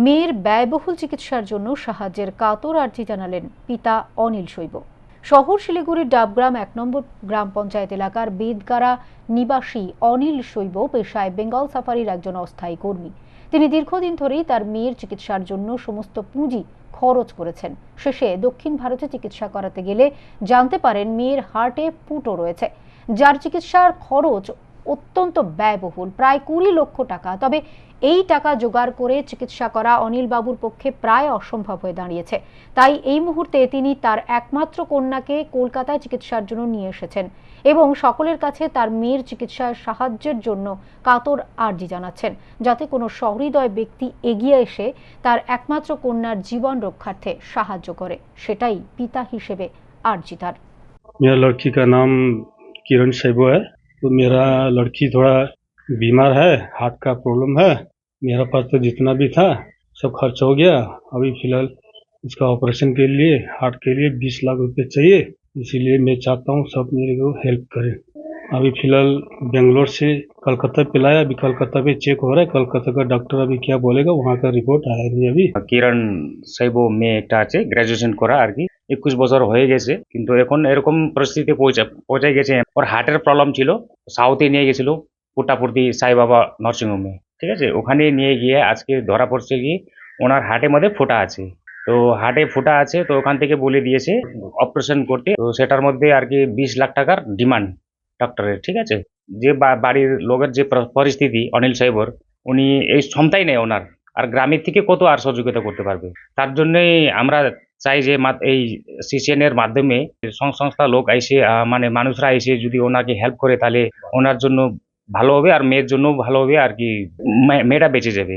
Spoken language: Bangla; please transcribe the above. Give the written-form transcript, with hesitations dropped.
মেয়ের ব্যয়বহুল চিকিৎসার জন্য সাহায্যের কাতর আর্জি জানালেন পিতা অনিল শৈব। শহর শিলিগুড়ির ডাবগ্রাম ১ নম্বর গ্রাম পঞ্চায়েত এলাকার বেদগাড়া নিবাসী অনিল শৈব পেশায় বেঙ্গল সাফারির একজন অস্থায়ী কর্মী। তিনি দীর্ঘদিন ধরেই তার মেয়ের চিকিৎসার জন্য সমস্ত পুঁজি খরচ করেছেন। শেষে দক্ষিণ ভারতে চিকিৎসা করাতে গেলে জানতে পারেন মেয়ের হার্টে ফুটো রয়েছে, যার চিকিৎসার খরচ অত্যন্ত ব্যয়বহুল, প্রায় ২০ লক্ষ টাকা। তবে এই টাকা জোগাড় করে চিকিৎসা করা অনিল বাবুর পক্ষে প্রায় অসম্ভব হয়ে দাঁড়িয়েছে। তাই এই মুহূর্তে তিনি তার একমাত্র কন্যাকে কলকাতায় চিকিৎসার জন্য নিয়ে এসেছেন এবং সকলের কাছে তার মেয়ের চিকিৎসায় সাহায্যের জন্য কাতর আর্জি জানাচ্ছেন, যাতে কোনো সহৃদয় ব্যক্তি এগিয়ে এসে তার একমাত্র কন্যার জীবন রক্ষার্থে সাহায্য করে। সেটাই পিতা হিসেবে आर्जी तार। मेरा लड़की का नाम किरण शैबो है। तो मेरा लड़की थोड़ा बीमार है, हार्ट का प्रॉब्लम है। मेरा पास तो जितना भी था सब खर्च हो गया। अभी फिलहाल इसका ऑपरेशन के लिए, हार्ट के लिए 20 लाख रुपए चाहिए। इसीलिए मैं चाहता हूँ सब मेरे को हेल्प करें। अभी फिलहाल बेंगलोर से कलकत्ता पे लाया, अभी कलकत्ता पे चेक हो रहा है। कलकत्ता का डॉक्टर अभी क्या बोलेगा, वहाँ का रिपोर्ट आया नहीं अभी। কিরণ শৈব মেয়ে একটা আছে, গ্রাজুয়েশন করা আর কি, 21 বছর হয়ে গেছে, কিন্তু এখন এরকম পরিস্থিতি পৌঁছে গেছে। ওর হার্টের প্রবলেম ছিল, সাউথে নিয়ে গেছিল পুটাপুর্তি সাই বাবা নার্সিং হোমে, ঠিক আছে। ওখানে নিয়ে গিয়ে আজকে ধরা পড়ছে কি ওনার হার্টের মধ্যে ফোঁটা আছে। তো হার্টে ফোঁটা আছে, তো ওখান থেকে বলে দিয়েছে অপারেশন করতে। তো সেটার মধ্যে আর কি 20 লাখ টাকার ডিমান্ড ডক্টরের, ঠিক আছে। যে বাড়ির লোকের যে পরিস্থিতি অনিল সাহেবর, উনি এই ক্ষমতাই নেই ওনার, আর গ্রামের থেকে কত আর সহযোগিতা করতে পারবে। তার জন্যই আমরা চাই যে এই সিসিএন এর মাধ্যমে সংস্থা লোক এসে মানে মানুষরা এসে যদি ওনাকে হেল্প করে, তাহলে ওনার জন্য ভালো হবে আর মেয়ের জন্য ভালো হবে আর কি, মেয়েটা বেঁচে যাবে।